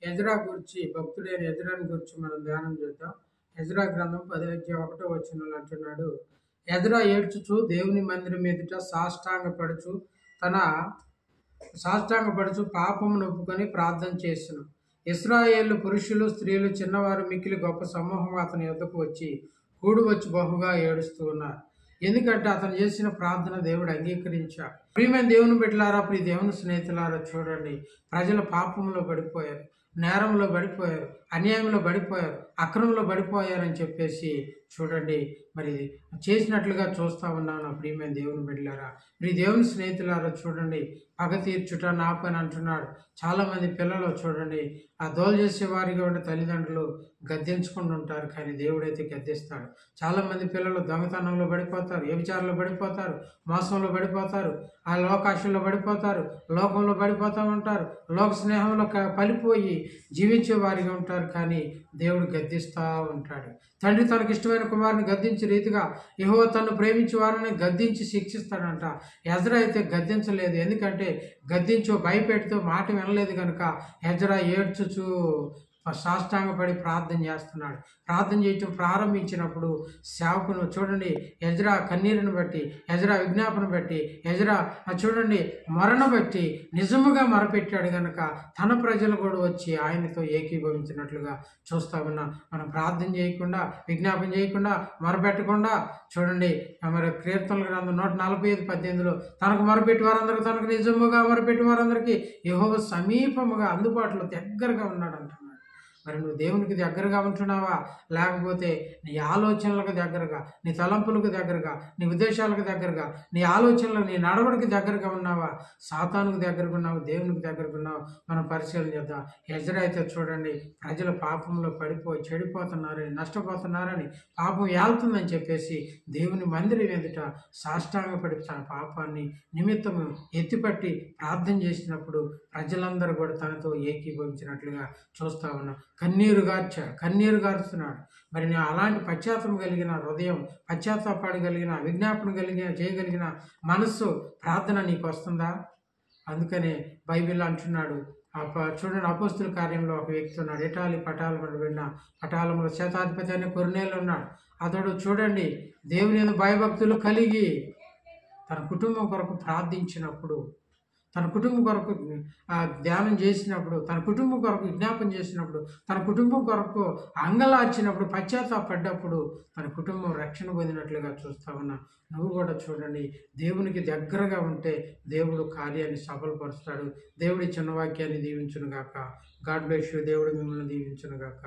Ezra గురించి భక్తుడైన ఎజ్రాని గురించి మనం ధ్యానం చేద్దాం. ఎజ్రా గ్రంథం 10 అధ్యాయం 1 వచనంలో అంటున్నాడు, ఎజ్రా ఏడ్చుచు దేవుని మందిరం ఎదుట తన సాష్టాంగపడుచు పాపమును ఒప్పుకొని ప్రార్థన చేసెను. ఇశ్రాయేలు పురుషులు, స్త్రీలు, చిన్నవారు మిక్కిలి గొప్ప సమూహం అతని యొద్దకు వచ్చి బహుగా ఏడుస్తూ ఉన్నారు. ఎందుకంటే అతను చేసిన ప్రార్థన దేవుడు అంగీకరించాడు. ప్రియమైన దేవుని బిడ్డలారా, ప్రియ దేవుని స్నేహితులారా, చూడండి, ప్రజలు పాపంలో పడిపోయారు, నేరంలో పడిపోయారు, అన్యాయంలో పడిపోయారు, అక్రమంలో పడిపోయారని చెప్పేసి చూడండి, మరి చేసినట్లుగా చూస్తా ఉన్నాను. ప్రియమైన దేవుని బిడ్డలారా, ప్రియ దేవుని స్నేహితులారా, చూడండి, పగ తీర్చుట నా పని అంటున్నాడు. చాలామంది పిల్లలు చూడండి, ఆ దోలు చేసే వారిగా ఉండే తల్లిదండ్రులు గద్దించుకుంటూ ఉంటారు, కానీ దేవుడైతే గద్దిస్తాడు. చాలామంది పిల్లలు దొంగతనంలో పడిపోతారు, వ్యభిచారంలో పడిపోతారు, మోసంలో పడిపోతారు, ఆ లోకాశంలో పడిపోతారు, లోకంలో పడిపోతూ ఉంటారు, లోక స్నేహంలో పలిపోయి జీవించే వారిగా ఉంటారు, కానీ దేవుడు గద్దిస్తూ ఉంటాడు. తండ్రి తనకి ఇష్టమైన కుమారుని గద్దించే రీతిగా యెహోవా తను ప్రేమించే వారిని గద్దించి శిక్షిస్తాడంట. ఎజ్రా అయితే గద్దించలేదు, ఎందుకంటే గద్దించో భయపెడుతూ మాట వినలేదు కనుక ఎజ్రా ఏడ్చుచు సాష్టాంగపడి ప్రార్థన చేస్తున్నాడు. ప్రార్థన చేయటం ప్రారంభించినప్పుడు సేవకును చూడండి, ఎజ్రా కన్నీరుని బట్టి, ఎజ్రా విజ్ఞాపన బట్టి, ఎజ్రా చూడండి మరణ బట్టి నిజముగా మొరపెట్టాడు కనుక తన ప్రజలు కూడా వచ్చి ఆయనతో ఏకీభవించినట్లుగా చూస్తా ఉన్నాం. మనం ప్రార్థన చేయకుండా, విజ్ఞాపన చేయకుండా, మొరపెట్టకుండా చూడండి, మరి కీర్తనల గ్రంథం 145:18 తనకు మొరపెట్టి వారందరికీ, తనకు నిజముగా మొరపెట్టి వారందరికీ యెహోవా సమీపముగా అందుబాటులో దగ్గరగా ఉన్నాడు అంటున్నాడు. మరి నువ్వు దేవునికి దగ్గరగా ఉంటున్నావా, లేకపోతే నీ ఆలోచనలకు దగ్గరగా, నీ తలంపులకు దగ్గరగా, నీ ఉద్దేశాలకు దగ్గరగా, నీ ఆలోచనలకు, నీ నడవడికి దగ్గరగా ఉన్నావా, సాతానుకు దగ్గరగా ఉన్నావు, దేవునికి దగ్గరగా ఉన్నావు? మనం పరిశీలన చేద్దాం. ఎజ్రా అయితే చూడండి, ప్రజలు పాపంలో పడిపోయి చెడిపోతున్నారని, నష్టపోతున్నారని, పాపం ఏళ్తుందని చెప్పేసి దేవుని మందిరం ఎదుట సాష్టాంగపడి తన పాపాన్ని నిమిత్తము ఎత్తిపట్టి ప్రార్థన చేసినప్పుడు ప్రజలందరూ కూడా తనతో ఏకీభవించినట్లుగా చూస్తా ఉన్నాం. కన్నీరు గారుస్తున్నాడు. మరి నేను అలాంటి పశ్చాత్తాపం కలిగిన హృదయం, పశ్చాత్తాపడగలిగిన, విజ్ఞాపన చేయగలిగిన మనస్సు, ప్రార్థన నీకు వస్తుందా? అందుకనే బైబిల్ అంటున్నాడు, చూడండి, అపోస్తుల కార్యంలో ఒక వ్యక్తి ఉన్నాడు, ఇటాలి పటాలంలో శతాధిపతి అనే కొర్నేలు ఉన్నాడు. అతడు చూడండి దేవుని యందు భయభక్తులు కలిగి తన కుటుంబం కొరకు ప్రార్థించినప్పుడు, తన కుటుంబం కొరకు ధ్యానం చేసినప్పుడు, తన కుటుంబం కొరకు విజ్ఞాపన చేసినప్పుడు, తన కుటుంబం కొరకు అంగలార్చినప్పుడు, పశ్చాత్తాపడ్డప్పుడు తన కుటుంబం రక్షణ పొందినట్లుగా చూస్తా ఉన్నా. నువ్వు కూడా చూడండి, దేవునికి దగ్గరగా ఉంటే దేవుడు కార్యాన్ని సఫలపరుస్తాడు. దేవుడి చిన్న వాక్యాన్ని దీవించును గాక. God bless you. దేవుడు మిమ్మల్ని దీవించును గాక.